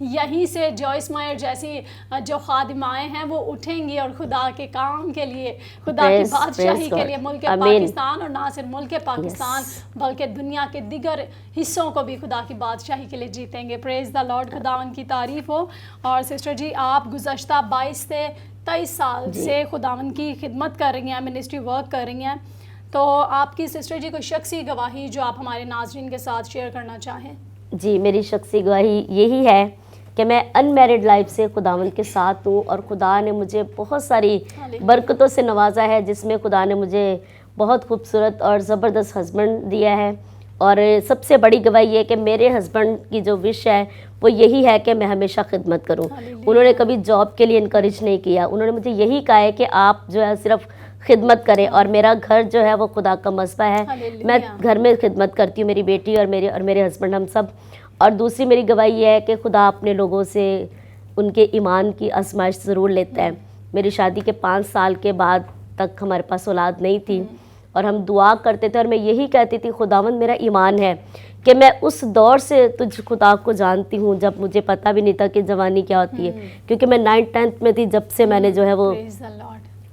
یہیں سے جوائس مائر جیسی جو خادمائیں ہیں وہ اٹھیں گی اور خدا کے کام کے لیے, خدا کی بادشاہی کے لیے ملک پاکستان, اور نہ صرف ملک پاکستان بلکہ دنیا کے دیگر حصوں کو بھی خدا کی بادشاہی کے لیے جیتیں گے. پریز دا لارڈ, خدا ان کی تعریف ہو. اور سسٹر جی آپ گزشتہ 22 سے 23 سال سے خداوند کی خدمت کر رہی ہیں, منسٹری ورک کر رہی ہیں, تو آپ کی سسٹر جی کوئی شخصی گواہی جو آپ ہمارے ناظرین کے ساتھ شیئر کرنا چاہیں؟ جی میری شخصی گواہی یہی ہے کہ میں ان میرڈ لائف سے خداوند کے ساتھ ہوں, اور خدا نے مجھے بہت ساری برکتوں سے نوازا ہے, جس میں خدا نے مجھے بہت خوبصورت اور زبردست ہسبینڈ دیا ہے. اور سب سے بڑی گواہی یہ ہے کہ میرے ہسبینڈ کی جو وش ہے وہ یہی ہے کہ میں ہمیشہ خدمت کروں. انہوں نے کبھی جاب کے لیے انکریج نہیں کیا, انہوں نے مجھے یہی کہا ہے کہ آپ جو ہے صرف خدمت کریں, اور میرا گھر جو ہے وہ خدا کا مذبح ہے, میں گھر میں خدمت کرتی ہوں, میری بیٹی اور میرے ہسبینڈ ہم سب. اور دوسری میری گواہی یہ ہے کہ خدا اپنے لوگوں سے ان کے ایمان کی آزمائش ضرور لیتا ہے. میری شادی کے 5 سال کے بعد تک ہمارے پاس اولاد نہیں تھی, اور ہم دعا کرتے تھے, اور میں یہی کہتی تھی خداوند میرا ایمان ہے کہ میں اس دور سے تجھ خدا کو جانتی ہوں جب مجھے پتہ بھی نہیں تھا کہ جوانی کیا ہوتی ہے, کیونکہ میں 9th 10th میں تھی جب سے میں نے جو ہے وہ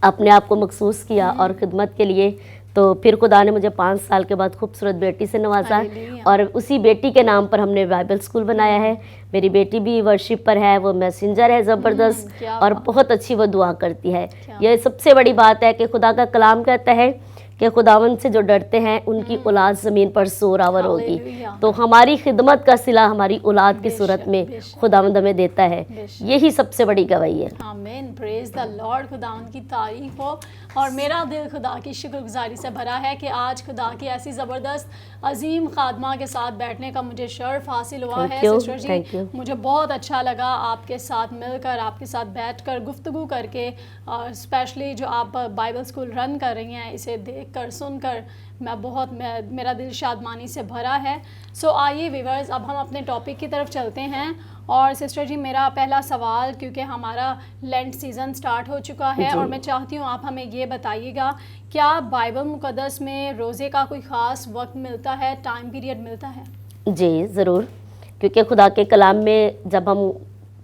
اپنے آپ کو مخصوص کیا اور خدمت کے لیے. تو پھر خدا نے مجھے 5 سال کے بعد خوبصورت بیٹی سے نوازا, اور اسی بیٹی کے نام پر ہم نے بائبل اسکول بنایا ہے. میری بیٹی بھی ورشپ پر ہے, وہ میسنجر ہے زبردست, اور بہت اچھی وہ دعا کرتی ہے. یہ سب سے بڑی بات ہے کہ خدا کا کلام کہتا ہے کہ خداوند سے جو ڈرتے ہیں ان کی اولاد زمین پر زور آور ہوگی. تو ہماری خدمت کا صلہ ہماری اولاد کی صورت میں خداوند ہمیں دیتا ہے. یہی سب سے بڑی گواہی ہے. آمین, پریز دا لارڈ, خداوند کی تعریف ہو. اور میرا دل خدا کی شکر گزاری سے بھرا ہے کہ آج خدا کی ایسی زبردست عظیم خادمہ کے ساتھ بیٹھنے کا مجھے شرف حاصل ہوا ہے. سسٹر جی مجھے بہت اچھا لگا آپ کے ساتھ مل کر, آپ کے ساتھ بیٹھ کر گفتگو کر کے, اور اسپیشلی جو آپ بائبل اسکول رن کر رہی ہیں, اسے دیکھ کر سن کر میرا دل شادمانی سے بھرا ہے. سو آئیے ویورز, اب ہم اپنے ٹاپک کی طرف چلتے ہیں. اور سسٹر جی میرا پہلا سوال, کیونکہ ہمارا لینٹ سیزن سٹارٹ ہو چکا ہے, اور میں چاہتی ہوں آپ ہمیں یہ بتائیے گا, کیا بائبل مقدس میں روزے کا کوئی خاص وقت ملتا ہے, ٹائم پیریڈ ملتا ہے؟ جی ضرور, کیونکہ خدا کے کلام میں جب ہم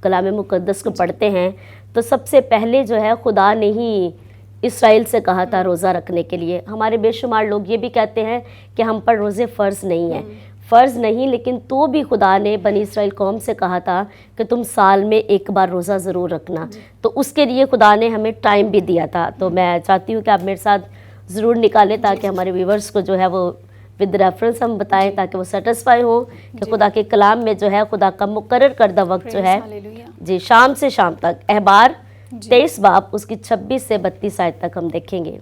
کلام مقدس کو پڑھتے ہیں تو سب سے پہلے جو ہے خدا نے ہی اسرائیل سے کہا تھا روزہ رکھنے کے لیے. ہمارے بے شمار لوگ یہ بھی کہتے ہیں کہ ہم پر روزے فرض نہیں ہیں. فرض نہیں, لیکن تو بھی خدا نے بنی اسرائیل قوم سے کہا تھا کہ تم سال میں ایک بار روزہ ضرور رکھنا. تو اس کے لیے خدا نے ہمیں ٹائم بھی دیا تھا. تو میں چاہتی ہوں کہ آپ میرے ساتھ ضرور نکالیں تاکہ ہمارے ویورز کو جو ہے وہ ود ریفرنس ہم بتائیں, تاکہ وہ سیٹسفائی ہوں کہ خدا کے کلام میں جو ہے خدا کا مقرر کردہ وقت جو ہے جی شام سے شام تک. احبار 23 باب اس کی 26 سے 32 آیت تک ہم دیکھیں گے.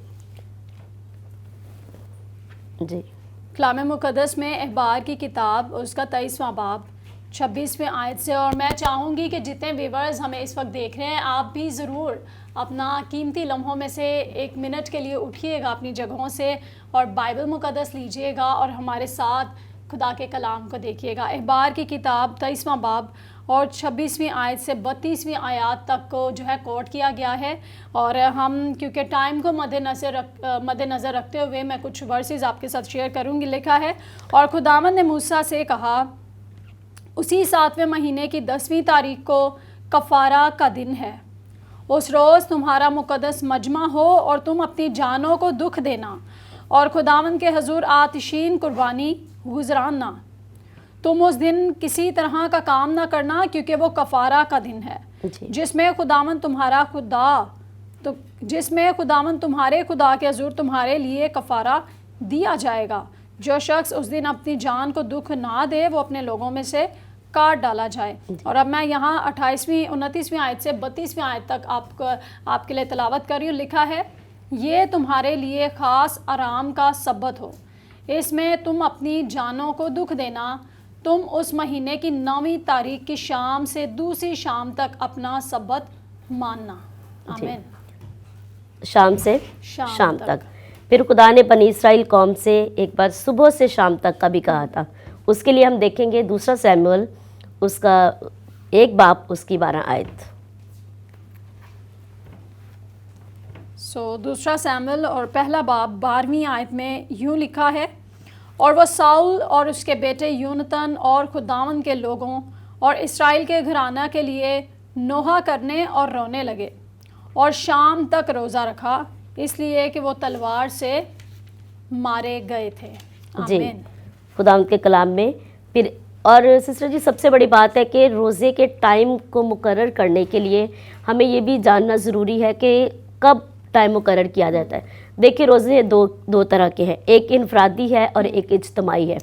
جی کلام مقدس میں احبار کی کتاب اس کا 23واں باب 26ویں آیت سے, اور میں چاہوں گی کہ جتنے ویورز ہمیں اس وقت دیکھ رہے ہیں آپ بھی ضرور اپنا قیمتی لمحوں میں سے 1 منٹ کے لیے اٹھیے گا اپنی جگہوں سے, اور بائبل مقدس لیجئے گا اور ہمارے ساتھ خدا کے کلام کو دیکھیے گا. احبار کی کتاب 23واں باب اور 26ویں آیت سے 32ویں آیات تک کو جو ہے کوٹ کیا گیا ہے. اور ہم کیونکہ ٹائم کو مد نظر رکھتے ہوئے میں کچھ ورسز آپ کے ساتھ شیئر کروں گی. لکھا ہے, اور خداوند نے موسیٰ سے کہا, اسی 7ویں مہینے کی 10ویں تاریخ کو کفارہ کا دن ہے. اس روز تمہارا مقدس مجمع ہو اور تم اپنی جانوں کو دکھ دینا اور خداوند کے حضور آتشین قربانی گزارنا. تم اس دن کسی طرح کا کام نہ کرنا, کیونکہ وہ کفارہ کا دن ہے جس میں خداوند تمہارے خدا کے حضور تمہارے لیے کفارہ دیا جائے گا. جو شخص اس دن اپنی جان کو دکھ نہ دے وہ اپنے لوگوں میں سے کاٹ ڈالا جائے. اور اب میں یہاں 28ویں 29ویں آیت سے 32ویں آیت تک آپ کے لیے تلاوت کر رہی ہوں. لکھا ہے, یہ تمہارے لیے خاص آرام کا سبت ہو, اس میں تم اپنی جانوں کو دکھ دینا. تم اس مہینے کی 9ویں تاریخ کی شام سے دوسری شام تک اپنا سبت ماننا. آمین. شام سے شام تک. پھر خدا نے بنی اسرائیل قوم سے ایک بار صبح سے شام تک کا بھی کہا تھا. اس کے لیے ہم دیکھیں گے 2 سیموئل اس کا 1 باب اس کی 12 آیت. 2 سیموئل اور پہلا باب 12ویں آیت میں یوں لکھا ہے, اور وہ ساؤل اور اس کے بیٹے یونتن اور خداوند کے لوگوں اور اسرائیل کے گھرانہ کے لیے نوحہ کرنے اور رونے لگے اور شام تک روزہ رکھا اس لیے کہ وہ تلوار سے مارے گئے تھے. جی آمین. خدا ان کے کلام میں پھر اور سسٹر جی سب سے بڑی بات ہے کہ روزے کے ٹائم کو مقرر کرنے کے لیے ہمیں یہ بھی جاننا ضروری ہے کہ کب ٹائم مقرر کیا جاتا ہے. دیکھیے روزے دو طرح کے ہیں, ایک انفرادی ہے اور ایک اجتماعی ہے.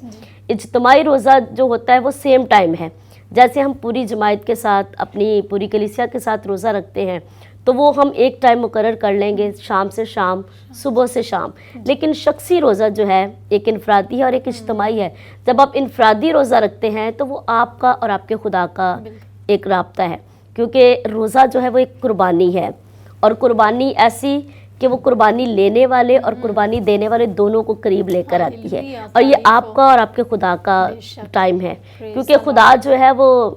اجتماعی روزہ جو ہوتا ہے وہ سیم ٹائم ہے, جیسے ہم پوری جماعت کے ساتھ اپنی پوری کلیسیا کے ساتھ روزہ رکھتے ہیں تو وہ ہم ایک ٹائم مقرر کر لیں گے, شام سے شام, صبح سے شام. لیکن شخصی روزہ جو ہے ایک انفرادی ہے اور ایک اجتماعی ہے. جب آپ انفرادی روزہ رکھتے ہیں تو وہ آپ کا اور آپ کے خدا کا ایک رابطہ ہے, کیونکہ روزہ جو ہے وہ ایک قربانی ہے, اور قربانی ایسی کہ وہ قربانی لینے والے اور قربانی دینے والے دونوں کو قریب لے کر آتی ہے, اور یہ آپ کا اور آپ کے خدا کا ٹائم ہے, کیونکہ خدا جو ہے وہ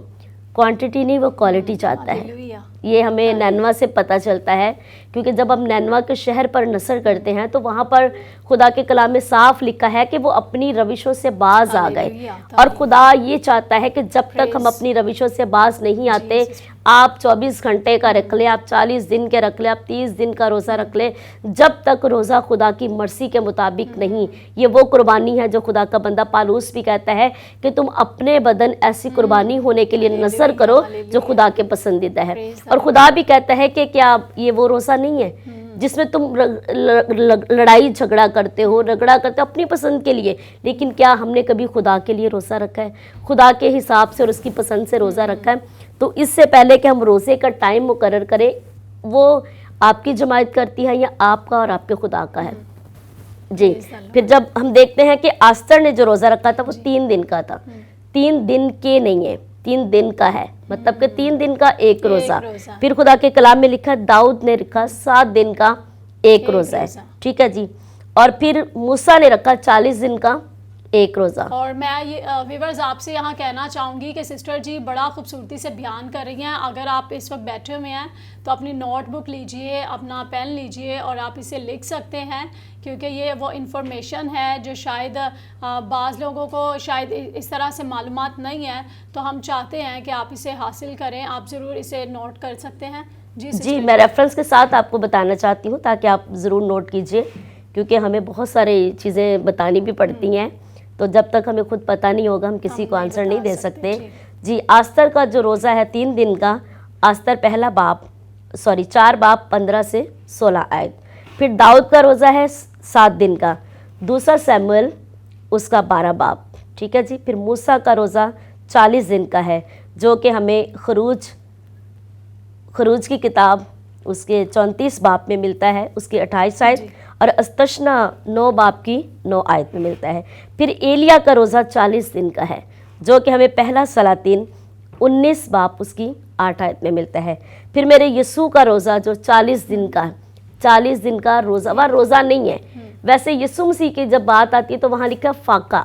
کوانٹٹی نہیں وہ کوالٹی چاہتا ہے. یہ ہمیں نینوا سے پتہ چلتا ہے, کیونکہ جب ہم نینوا کے شہر پر نثر کرتے ہیں تو وہاں پر خدا کے کلام میں صاف لکھا ہے کہ وہ اپنی روشوں سے باز آ گئے, اور خدا یہ چاہتا ہے کہ جب تک ہم اپنی روشوں سے باز نہیں آتے, آپ 24 گھنٹے کا رکھ لیں, آپ 40 دن کے رکھ لیں, آپ 30 دن کا روزہ رکھ لیں, جب تک روزہ خدا کی مرضی کے مطابق نہیں, یہ وہ قربانی ہے جو خدا کا بندہ پالوس بھی کہتا ہے کہ تم اپنے بدن ایسی قربانی ہونے کے لیے نذر کرو جو خدا کے پسندیدہ ہے. اور خدا بھی کہتا ہے کہ کیا یہ وہ روزہ نہیں ہے جس میں تم لڑائی جھگڑا کرتے ہو, رگڑا کرتے ہو اپنی پسند کے لیے, لیکن کیا ہم نے کبھی خدا کے لیے روزہ رکھا ہے, خدا کے حساب سے اور اس کی پسند سے روزہ رکھا ہے؟ تو اس سے پہلے کہ ہم روزے کا ٹائم مقرر کریں, وہ آپ کی جماعت کرتی ہے یا آپ کا اور آپ کے خدا کا ہے. جی پھر جب ہم دیکھتے ہیں کہ آستر نے جو روزہ رکھا تھا وہ 3 دن کا تھا, 3 دن کے نہیں ہے, 3 دن کا ہے, مطلب کہ 3 دن کا ایک روزہ. پھر خدا کے کلام میں لکھا داؤد نے رکھا 7 دن کا ایک روزہ ہے, ٹھیک ہے جی. اور پھر موسیٰ نے رکھا 40 دن کا ایک روزہ. اور میں یہ ویورز آپ سے یہاں کہنا چاہوں گی کہ سسٹر جی بڑا خوبصورتی سے بیان کر رہی ہیں. اگر آپ اس وقت بیٹھے ہوئے ہیں تو اپنی نوٹ بک لیجئے, اپنا پین لیجئے اور آپ اسے لکھ سکتے ہیں, کیونکہ یہ وہ انفارمیشن ہے جو شاید بعض لوگوں کو شاید اس طرح سے معلومات نہیں ہے, تو ہم چاہتے ہیں کہ آپ اسے حاصل کریں. آپ ضرور اسے نوٹ کر سکتے ہیں. جی میں ریفرنس کے ساتھ آپ کو بتانا چاہتی ہوں تاکہ آپ ضرور نوٹ کیجئے, کیونکہ ہمیں بہت ساری چیزیں بتانی بھی پڑتی ہیں, تو جب تک ہمیں خود پتہ نہیں ہوگا ہم کسی کو آنسر نہیں دے سکتے. جی آستر کا جو روزہ ہے 3 دن کا, آستر پہلا باب 4 باب 15 سے 16 آیت. پھر داؤد کا روزہ ہے 7 دن کا, دوسرا سیموئل اس کا 12 باب, ٹھیک ہے جی. پھر موسیٰ کا روزہ 40 دن کا ہے, جو کہ ہمیں خروج کی کتاب اس کے 34 باب میں ملتا ہے, اس کی 28 آیت, اور استشنا 9 باب کی 9 آیت میں ملتا ہے. پھر ایلیا کا روزہ 40 دن کا ہے, جو کہ ہمیں پہلا سلاطین 19 باب اس کی 8 آیت میں ملتا ہے. پھر میرے یسوع کا روزہ جو 40 دن کا 40 دن کا روزہ, وہ روزہ نہیں ہے. ویسے یسوع مسیح کی جب بات آتی ہے تو وہاں لکھا فاقہ,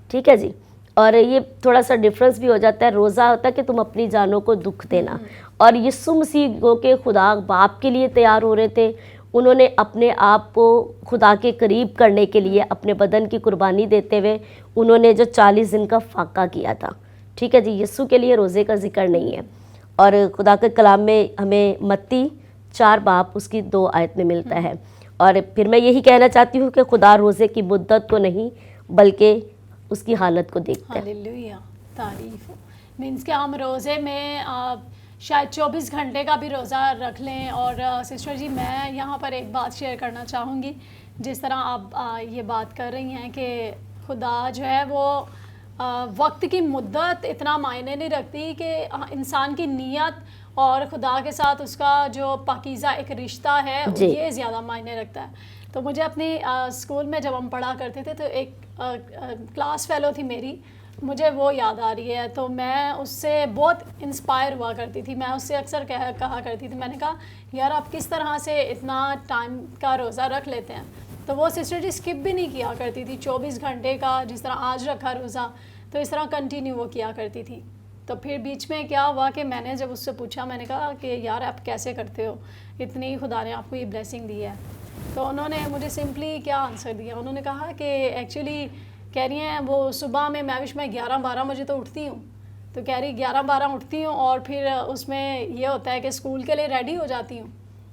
ٹھیک ہے جی. اور یہ تھوڑا سا ڈفرنس بھی ہو جاتا ہے, روزہ ہوتا ہے کہ تم اپنی جانوں کو دکھ دینا, اور یسوع مسیح کو کہ خدا باپ کے لیے تیار ہو رہے تھے, انہوں نے اپنے آپ کو خدا کے قریب کرنے کے لیے اپنے بدن کی قربانی دیتے ہوئے انہوں نے جو 40 دن کا فاقہ کیا تھا, ٹھیک ہے جی. یسوع کے لیے روزے کا ذکر نہیں ہے. اور خدا کے کلام میں ہمیں متی 4 باب اس کی 2 آیت میں ملتا ہے. اور پھر میں یہی کہنا چاہتی ہوں کہ خدا روزے کی مدت کو نہیں بلکہ اس کی حالت کو دیکھتا ہے. ہالیلویا, تعریف. مینس کہ ہم روزے میں شاید 24 گھنٹے کا بھی روزہ رکھ لیں. اور سسٹر جی میں یہاں پر ایک بات شیئر کرنا چاہوں گی. جس طرح آپ یہ بات کر رہی ہیں کہ خدا جو ہے وہ وقت کی مدت اتنا معنی نہیں رکھتی, کہ انسان کی نیت اور خدا کے ساتھ اس کا جو پاکیزہ ایک رشتہ ہے یہ زیادہ معنی رکھتا ہے. تو مجھے اپنی اسکول میں جب ہم پڑھا کرتے تھے تو ایک کلاس فیلو تھی میری, مجھے وہ یاد آ رہی ہے. تو میں اس سے بہت انسپائر ہوا کرتی تھی. میں اس سے اکثر کہا کرتی تھی, میں نے کہا یار آپ کس طرح سے اتنا ٹائم کا روزہ رکھ لیتے ہیں. تو وہ سسٹر جی اسکپ بھی نہیں کیا کرتی تھی 24 گھنٹے کا, جس طرح آج رکھا روزہ تو اس طرح کنٹینیو وہ کیا کرتی تھی. تو پھر بیچ میں کیا ہوا کہ میں نے جب اس سے پوچھا, میں نے کہا کہ یار آپ کیسے کرتے ہو, اتنی خدا نے آپ کو یہ بلیسنگ دی ہے. تو انہوں نے مجھے سمپلی کیا آنسر دیا, انہوں نے کہا کہ ایکچولی کہہ رہی ہیں وہ صبح میں 11-12 بجے تو اٹھتی ہوں, تو کہہ رہی 11-12 اٹھتی ہوں اور پھر اس میں یہ ہوتا ہے کہ اسکول کے لیے ریڈی ہو جاتی ہوں.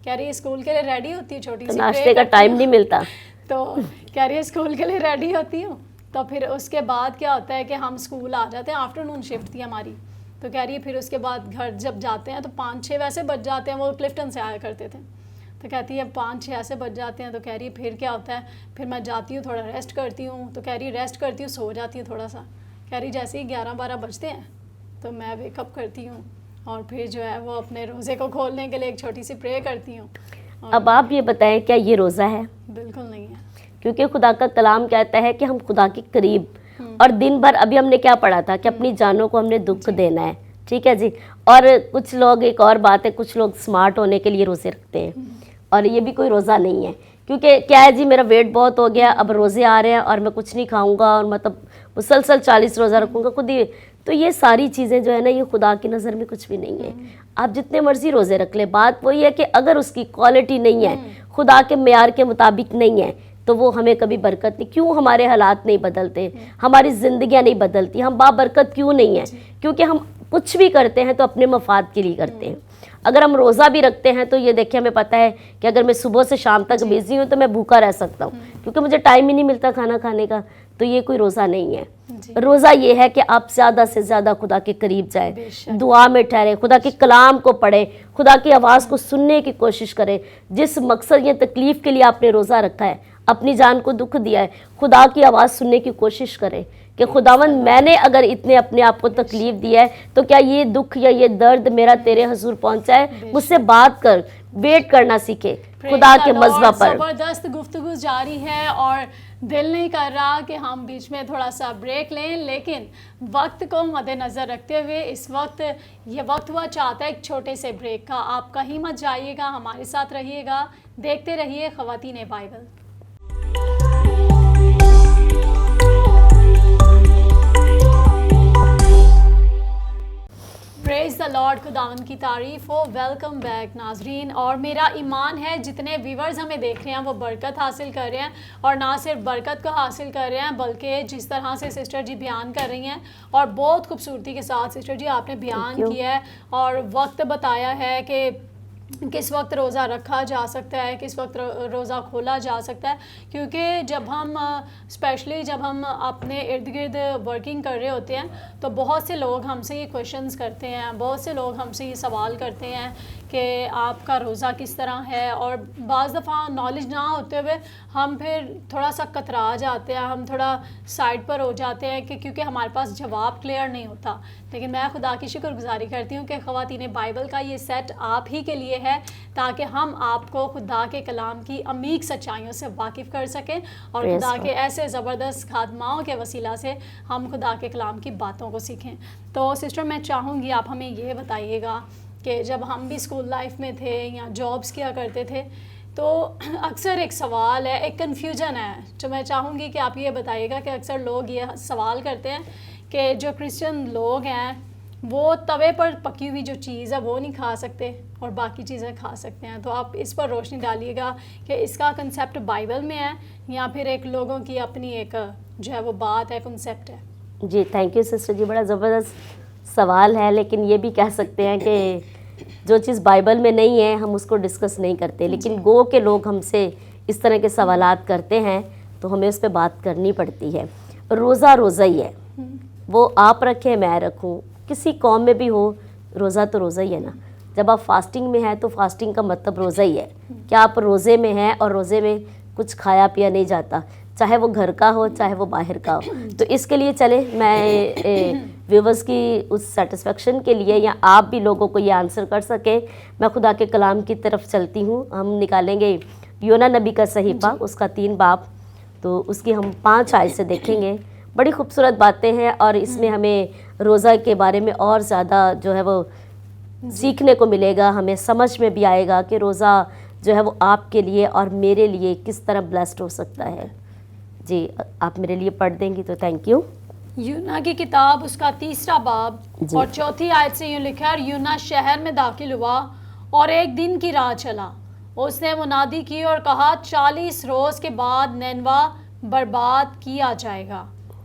کہہ رہی اسکول کے لیے ریڈی ہوتی ہے, چھوٹی سی ناشتے کا ٹائم نہیں ملتا, تو کہہ رہی ہے اسکول کے لیے ریڈی ہوتی ہوں. تو پھر اس کے بعد کیا ہوتا ہے کہ ہم اسکول آ جاتے ہیں, آفٹر نون شفٹ تھی ہماری. تو کہہ رہی ہے پھر اس کے بعد گھر جب جاتے ہیں تو 5-6 ویسے بج جاتے ہیں, وہ کلفٹن سے آیا کرتے تھے. تو کہتی ہے 5-6 ایسے بج جاتے ہیں. تو کہہ رہی ہے پھر کیا ہوتا ہے, پھر میں جاتی ہوں تھوڑا ریسٹ کرتی ہوں. تو کہہ رہی ریسٹ کرتی ہوں, سو جاتی ہوں تھوڑا سا. کہہ رہی جیسے ہی 11-12 بجتے ہیں تو میں ویک اپ کرتی ہوں اور پھر جو ہے وہ اپنے روزے کو کھولنے کے لیے ایک چھوٹی سی پرے کرتی ہوں. اب آپ یہ بتائیں کیا یہ روزہ ہے؟ بالکل نہیں ہے, کیونکہ خدا کا کلام کہتا ہے کہ ہم خدا کے قریب, اور دن بھر ابھی ہم نے کیا پڑھا تھا کہ اپنی جانوں کو ہم نے دکھ دینا ہے, ٹھیک ہے جی. اور کچھ لوگ, ایک اور بات ہے, کچھ لوگ سمارٹ ہونے کے لیے روزے رکھتے ہیں, اور یہ بھی کوئی روزہ نہیں ہے. کیونکہ کیا ہے جی, میرا ویٹ بہت ہو گیا, اب روزے آ رہے ہیں اور میں کچھ نہیں کھاؤں گا اور مطلب مسلسل 40 روزہ رکھوں گا خود ہی. تو یہ ساری چیزیں جو ہے نا, یہ خدا کی نظر میں کچھ بھی نہیں ہے. آپ جتنے مرضی روزے رکھ لیں, بات وہی ہے کہ اگر اس کی کوالٹی نہیں ہے, خدا کے معیار کے مطابق نہیں ہے, تو وہ ہمیں کبھی برکت نہیں. کیوں ہمارے حالات نہیں بدلتے, ہماری زندگیاں نہیں بدلتی, ہم بابرکت کیوں نہیں ہیں؟ کیونکہ ہم کچھ بھی کرتے ہیں تو اپنے مفاد کے لیے کرتے ہیں. اگر ہم روزہ بھی رکھتے ہیں تو یہ دیکھیں, ہمیں پتہ ہے کہ اگر میں صبح سے شام تک بزی ہوں تو میں بھوکا رہ سکتا ہوں, کیونکہ مجھے ٹائم ہی نہیں ملتا کھانا کھانے کا. تو یہ کوئی روزہ نہیں ہے. روزہ یہ ہے کہ آپ زیادہ سے زیادہ خدا کے قریب جائیں, دعا میں ٹھہریں, خدا کے کلام کو پڑھیں, خدا کی آواز کو سننے کی کوشش کریں. جس مقصد یا تکلیف کے لیے آپ نے روزہ رکھا ہے, اپنی جان کو دکھ دیا ہے, خدا کی آواز سننے کی کوشش کریں کہ خداوند میں نے اگر اتنے اپنے آپ کو تکلیف دی ہے تو کیا یہ دکھ یا یہ درد میرا تیرے حضور پہنچا ہے؟ مجھ سے بات کر, ویٹ کرنا سیکھے خدا کے مذبح پر. زبردست گفتگو جاری ہے اور دل نہیں کر رہا کہ ہم بیچ میں تھوڑا سا بریک لیں, لیکن وقت کو مد نظر رکھتے ہوئے اس وقت یہ وقت ہوا چاہتا ہے ایک چھوٹے سے بریک کا. آپ کہیں مت جائیے گا, ہمارے ساتھ رہیے گا, دیکھتے رہیے خواتین بائبل. پریز دا لارڈ, خداوند کی تعریف ہو. ویلکم بیک ناظرین, اور میرا ایمان ہے جتنے ویورز ہمیں دیکھ رہے ہیں وہ برکت حاصل کر رہے ہیں, اور نہ صرف برکت کو حاصل کر رہے ہیں بلکہ جس طرح سے سسٹر جی بیان کر رہی ہیں, اور بہت خوبصورتی کے ساتھ سسٹر جی آپ نے بیان کیا ہے اور وقت بتایا ہے کہ کس وقت روزہ رکھا جا سکتا ہے, کس وقت روزہ کھولا جا سکتا ہے. کیونکہ جب ہم اسپیشلی جب ہم اپنے ارد گرد ورکنگ کر رہے ہوتے ہیں تو بہت سے لوگ ہم سے یہ کویشچنز کرتے ہیں, بہت سے لوگ ہم سے یہ سوال کرتے ہیں کہ آپ کا روزہ کس طرح ہے, اور بعض دفعہ نالج نہ ہوتے ہوئے ہم پھر تھوڑا سا کترا جاتے ہیں, ہم تھوڑا سائڈ پر ہو جاتے ہیں کہ کیونکہ ہمارے پاس جواب کلیئر نہیں ہوتا. لیکن میں خدا کی شکر گزاری کرتی ہوں کہ خواتین بائبل کا یہ سیٹ آپ ہی کے لیے ہے تاکہ ہم آپ کو خدا کے کلام کی عمیق سچائیوں سے واقف کر سکیں, اور خدا کے ایسے زبردست خادماؤں کے وسیلہ سے ہم خدا کے کلام کی باتوں کو سیکھیں. تو سسٹر میں چاہوں گی آپ ہمیں یہ بتائیے گا کہ جب ہم بھی اسکول لائف میں تھے یا جابس کیا کرتے تھے تو اکثر ایک سوال ہے, ایک کنفیوژن ہے, جو میں چاہوں گی کہ آپ یہ بتائیے گا کہ اکثر لوگ یہ سوال کرتے ہیں کہ جو کرسچن لوگ ہیں وہ توے پر پکی ہوئی جو چیز ہے وہ نہیں کھا سکتے اور باقی چیزیں کھا سکتے ہیں. تو آپ اس پر روشنی ڈالیے گا کہ اس کا کنسیپٹ بائبل میں ہے یا پھر ایک لوگوں کی اپنی ایک جو ہے وہ بات ہے, کنسیپٹ ہے. جی تھینک یو سسٹر جی, بڑا زبردست سوال ہے, لیکن یہ بھی کہہ سکتے ہیں کہ جو چیز بائبل میں نہیں ہے ہم اس کو ڈسکس نہیں کرتے, لیکن گو کے لوگ ہم سے اس طرح کے سوالات کرتے ہیں تو ہمیں اس پہ بات کرنی پڑتی ہے. روزہ روزہ ہی ہے, وہ آپ رکھیں میں رکھوں, کسی قوم میں بھی ہو روزہ تو روزہ ہی ہے نا. جب آپ فاسٹنگ میں ہیں تو فاسٹنگ کا مطلب روزہ ہی ہے کہ آپ روزے میں ہیں اور روزے میں کچھ کھایا پیا نہیں جاتا, چاہے وہ گھر کا ہو چاہے وہ باہر کا ہو. تو اس کے لیے چلے میں ویورز کی اس سیٹسفیکشن کے لیے یا آپ بھی لوگوں کو یہ آنسر کر سکیں, میں خدا کے کلام کی طرف چلتی ہوں. ہم نکالیں گے یونا نبی کا صحیفہ, اس کا 3 باب, تو اس کی ہم 5 آیت سے دیکھیں گے. بڑی خوبصورت باتیں ہیں اور اس میں ہمیں روزہ کے بارے میں اور زیادہ جو ہے وہ سیکھنے کو ملے گا, ہمیں سمجھ میں بھی آئے گا کہ روزہ جو ہے وہ آپ کے لیے اور میرے لیے کس طرح بلیسڈ ہو سکتا ہے. جی آپ میرے لیے پڑھ دیں گی تو تھینک یو. یونا کی کتاب اس کا 3 باب اور 4 آیت سے یوں لکھا ہے, یونا شہر میں داخل ہوا اور ایک دن کی راہ چلا. اس نے منادی کی اور کہا 40 روز کے بعد نینوا برباد کیا جائے گا.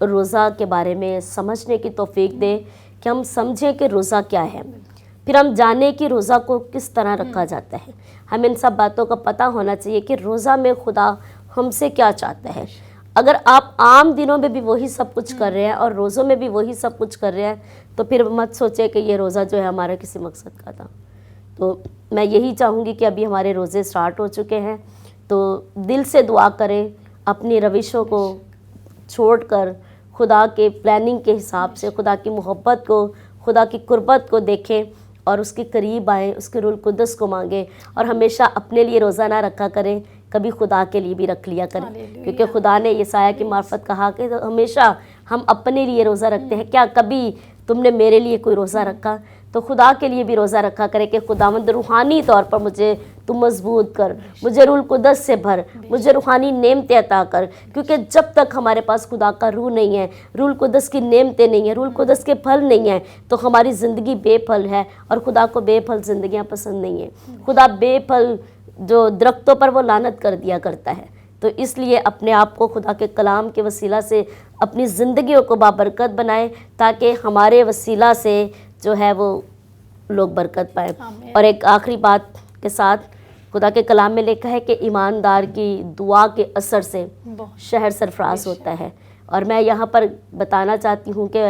روزہ کے بارے میں سمجھنے کی توفیق دے کہ ہم سمجھیں کہ روزہ کیا ہے، پھر ہم جانیں کہ روزہ کو کس طرح رکھا جاتا ہے. ہمیں ان سب باتوں کا پتہ ہونا چاہیے کہ روزہ میں خدا ہم سے کیا چاہتا ہے. اگر آپ عام دنوں میں بھی وہی سب کچھ کر رہے ہیں اور روزوں میں بھی وہی سب کچھ کر رہے ہیں تو پھر مت سوچے کہ یہ روزہ جو ہے ہمارا کسی مقصد کا تھا. تو میں یہی چاہوں گی کہ ابھی ہمارے روزے سٹارٹ ہو چکے ہیں تو دل سے دعا کریں، اپنی روشوں کو چھوڑ کر خدا کے پلاننگ کے حساب سے خدا کی محبت کو، خدا کی قربت کو دیکھیں اور اس کے قریب آئیں، اس کے روح القدس کو مانگیں اور ہمیشہ اپنے لیے روزہ نہ رکھا کریں، کبھی خدا کے لیے بھی رکھ لیا کریں. کیونکہ خدا نے یسایہ کی معرفت کہا کہ ہمیشہ ہم اپنے لیے روزہ رکھتے ہیں، کیا کبھی تم نے میرے لیے کوئی روزہ رکھا؟ تو خدا کے لیے بھی روزہ رکھا کرے کہ خداوند روحانی طور پر مجھے تو مضبوط کر، مجھے روح القدس سے بھر، مجھے روحانی نعمتیں عطا کر. کیونکہ جب تک ہمارے پاس خدا کا روح نہیں ہے، روح القدس کی نعمتیں نہیں ہیں، روح القدس کے پھل نہیں ہیں تو ہماری زندگی بے پھل ہے اور خدا کو بے پھل زندگیاں پسند نہیں ہیں. خدا بے پھل جو درختوں پر وہ لعنت کر دیا کرتا ہے. تو اس لیے اپنے آپ کو خدا کے کلام کے وسیلہ سے اپنی زندگیوں کو بابرکت بنائیں تاکہ ہمارے وسیلہ سے جو ہے وہ لوگ برکت پائیں. اور ایک آخری بات کے ساتھ خدا کے کلام میں لکھا ہے کہ ایماندار کی دعا کے اثر سے شہر سرفراز ہوتا ہے. اور میں یہاں پر بتانا چاہتی ہوں کہ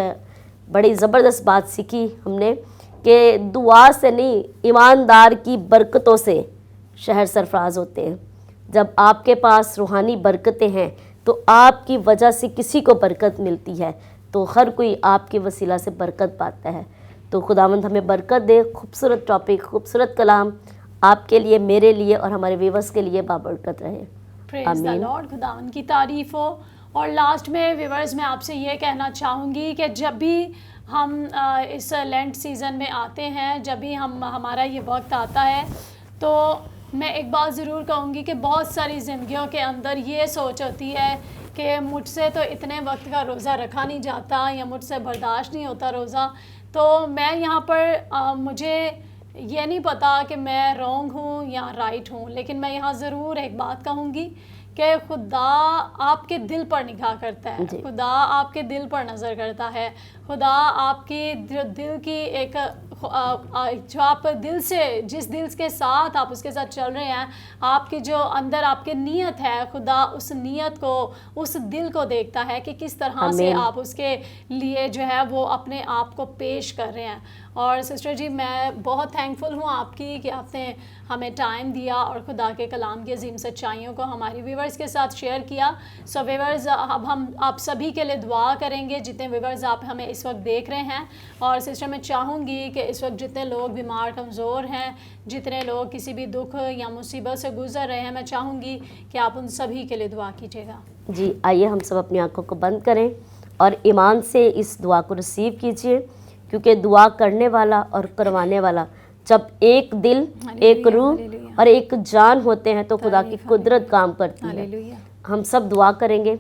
بڑی زبردست بات سیکھی ہم نے کہ دعا سے نہیں، ایماندار کی برکتوں سے شہر سرفراز ہوتے ہیں. جب آپ کے پاس روحانی برکتیں ہیں تو آپ کی وجہ سے کسی کو برکت ملتی ہے تو ہر کوئی آپ کے وسیلہ سے برکت پاتا ہے. تو خداوند ہمیں برکت دے. خوبصورت ٹاپک، خوبصورت کلام آپ کے لیے، میرے لیے اور ہمارے ویورز کے لیے بابرکت رہے. پریز دی لارڈ. خداوند کی تعریف ہو. اور لاسٹ میں ویورز میں آپ سے یہ کہنا چاہوں گی کہ جب بھی ہم اس لینٹ سیزن میں آتے ہیں، جب بھی ہمارا یہ وقت آتا ہے تو میں ایک بات ضرور کہوں گی کہ بہت ساری زندگیوں کے اندر یہ سوچ ہوتی ہے کہ مجھ سے تو اتنے وقت کا روزہ رکھا نہیں جاتا یا مجھ سے برداشت نہیں ہوتا روزہ. تو میں یہاں پر مجھے یہ نہیں پتا کہ میں رونگ ہوں یا رائٹ ہوں، لیکن میں یہاں ضرور ایک بات کہوں گی کہ خدا آپ کے دل پر نگاہ کرتا ہے. خدا آپ کے دل پر نظر کرتا ہے. خدا آپ کی دل کی ایک جو آپ دل سے، جس دل کے ساتھ آپ اس کے ساتھ چل رہے ہیں، آپ کی جو اندر آپ کی نیت ہے، خدا اس نیت کو، اس دل کو دیکھتا ہے کہ کس طرح سے آپ اس کے لیے جو ہے وہ اپنے آپ کو پیش کر رہے ہیں. اور سسٹر جی میں بہت تھینکفل ہوں آپ کی کہ آپ نے ہمیں ٹائم دیا اور خدا کے کلام کی عظیم سچائیوں کو ہماری ویورز کے ساتھ شیئر کیا. سو ویورز اب ہم آپ سبھی کے لیے دعا کریں گے جتنے ویورز آپ ہمیں اس وقت دیکھ رہے ہیں. اور سسٹر میں چاہوں گی کہ اس وقت جتنے لوگ بیمار کمزور ہیں، جتنے لوگ کسی بھی دکھ یا مصیبت سے گزر رہے ہیں، میں چاہوں گی کہ آپ ان سبھی کے لیے دعا کیجیے گا. جی آئیے ہم سب اپنی آنکھوں کو بند کریں اور ایمان سے اس دعا کو ریسیو کیجیے. کیونکہ دعا کرنے والا اور کروانے والا جب ایک دل، ایک روح اور ایک جان ہوتے ہیں تو خدا کی قدرت کام کرتی ہے. ہم سب دعا کریں گے.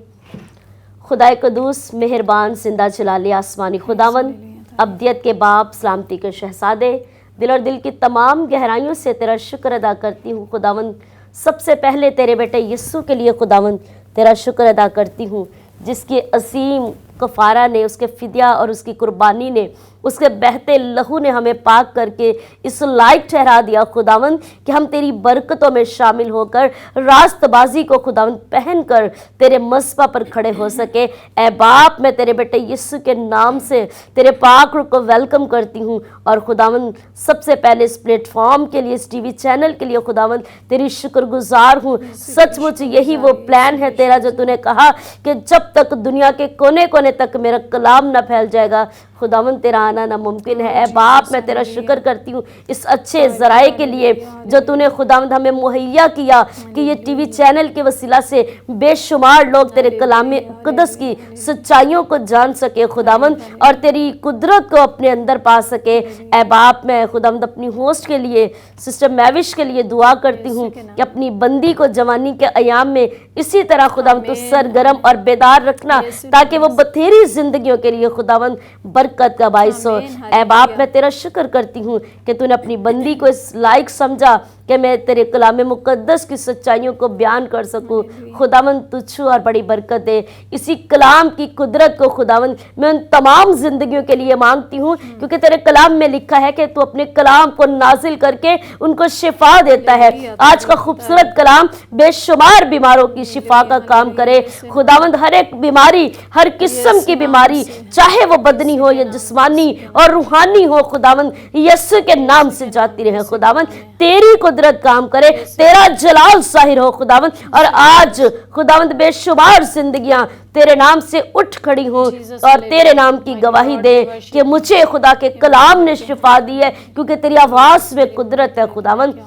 خدا قدوس، مہربان، زندہ جلالی آسمانی خداوند، ابدیت کے باپ، سلامتی کے شہزادے، دل اور دل کی تمام گہرائیوں سے تیرا شکر ادا کرتی ہوں خداوند. سب سے پہلے تیرے بیٹے یسوع کے لیے خداوند تیرا شکر ادا کرتی ہوں، جس کے عظیم کفارہ نے، اس کے فدیہ اور اس کی قربانی نے، اس کے بہتے لہو نے ہمیں پاک کر کے اس لائق ٹھہرا دیا خداوند کہ ہم تیری برکتوں میں شامل ہو کر راست بازی کو خداوند پہن کر تیرے مصباح پر کھڑے ہو سکے. اے باپ، میں تیرے بیٹے یسوع کے نام سے تیرے پاک روح کو ویلکم کرتی ہوں اور خداوند سب سے پہلے اس پلیٹ فارم کے لیے، اس ٹی وی چینل کے لیے خداوند تیری شکر گزار ہوں. سچ مچ یہی وہ پلان ہے تیرا جو تو نے کہا کہ جب تک دنیا کے کونے کونے تک میرا کلام نہ پھیل جائے گا خداوند تیرا آنا ناممکن ہے. اے باپ، میں تیرا شکر کرتی ہوں اس اچھے ذرائع کے لیے جو تو نے خداوند ہمیں مہیا کیا کہ یہ ٹی وی چینل کے وسیلہ سے بے شمار لوگ تیرے کلام قدس کی سچائیوں کو جان سکے خداوند اور تیری قدرت کو اپنے اندر پا سکے. اے باپ، میں خداوند اپنی ہوسٹ کے لیے، سسٹر میوش کے لیے دعا کرتی ہوں کہ اپنی بندی کو جوانی کے ایام میں اسی طرح خداوند تو سرگرم اور بیدار رکھنا تاکہ وہ بتھیری زندگیوں کے لیے خداوند برکت کا باعث ہو. اے باپ، میں تیرا شکر کرتی ہوں کہ تو نے اپنی بندی کو اس لائق سمجھا کہ میں تیرے کلام مقدس کی سچائیوں کو بیان کر سکوں. خداوند تو چھو اور بڑی برکت دے. اسی کلام کی قدرت کو خداوند میں ان تمام زندگیوں کے لیے مانگتی ہوں, کیونکہ تیرے کلام میں لکھا ہے کہ تو اپنے کلام کو نازل کر کے ان کو شفا دیتا ہے. آج کا خوبصورت کلام بے شمار بیماروں کی شفا کا کام کرے. خداوند ہر ایک بیماری, ہر قسم کی بیماری, چاہے وہ بدنی ہو یا جسمانی اور روحانی ہو, خداوند یسوع کے نام سے جاتی رہے. خداوند تیری قدرت کام کرے, تیرا جلال ظاہر ہو خداوند. اور آج خداوند بے شمار زندگیاں تیرے نام سے اٹھ کھڑی ہوں اور تیرے نام کی گواہی دے کہ مجھے خدا کے کلام نے شفا دی ہے, کیونکہ تیری آواز میں قدرت ہے. خداوند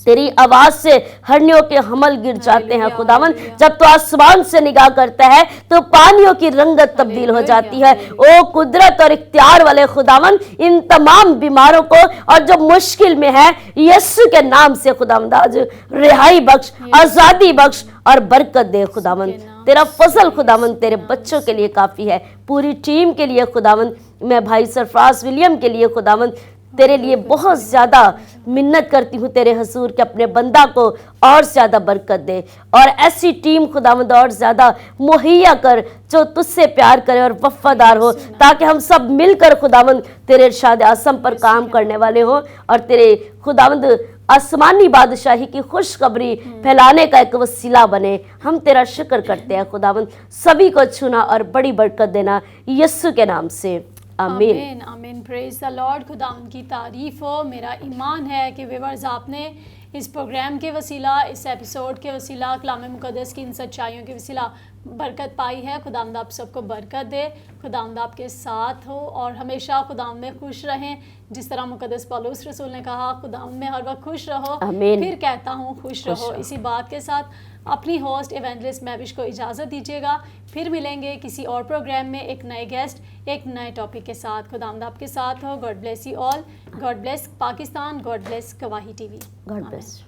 تیری آواز سے ہرنیوں کے حمل گر جاتے ہیں. خداوند جب تو آسمان سے نگاہ کرتا ہے تو پانیوں کی رنگت تبدیل ہو جاتی ہے. او قدرت اور اختیار والے خداوند, ان تمام بیماروں کو اور جو مشکل میں ہے یسوع کے نام سے خداوند آج رہائی بخش, آزادی بخش اور برکت دے. خداوند تیرا فضل خداوند تیرے بچوں کے لیے کافی ہے, پوری ٹیم کے لیے. خداوند میں بھائی سرفراز ولیم کے لیے خداوند تیرے لیے بہت زیادہ منت کرتی ہوں تیرے حضور کہ اپنے بندہ کو اور زیادہ برکت دے, اور ایسی ٹیم خداوند اور زیادہ مہیا کر جو تجھ سے پیار کرے اور وفادار ہو, تاکہ ہم سب مل کر خداوند تیرے ارشاد اعظم پر کام کرنے والے ہوں اور تیرے خداوند آسمانی بادشاہی کی خوشخبری پھیلانے کا ایک وسیلہ بنے. ہم تیرا شکر کرتے ہیں خداوند, سبھی کو چھونا اور بڑی برکت دینا یسوع کے نام سے, آمین. آمین. پریز دا لارڈ. خدا ان کی تعریف ہو. میرا ایمان ہے کہ ویورز آپ نے اس پروگرام کے وسیلہ, اس ایپیسوڈ کے وسیلہ, کلام مقدس کی ان سچائیوں کے وسیلہ برکت پائی ہے. خداوند آپ سب کو برکت دے, خداوند آپ کے ساتھ ہو اور ہمیشہ خداوند میں خوش رہیں. جس طرح مقدس پولس رسول نے کہا خداوند میں ہر وقت خوش رہو, پھر کہتا ہوں خوش رہو. اسی بات کے ساتھ اپنی ہوسٹ ایونجلسٹ مہوش کو اجازت دیجیے گا. پھر ملیں گے کسی اور پروگرام میں ایک نئے گیسٹ, ایک نئے ٹاپک کے ساتھ. خداوند آپ کے ساتھ ہو. God bless you all. God bless Pakistan. God bless Gawahi TV وی. God bless.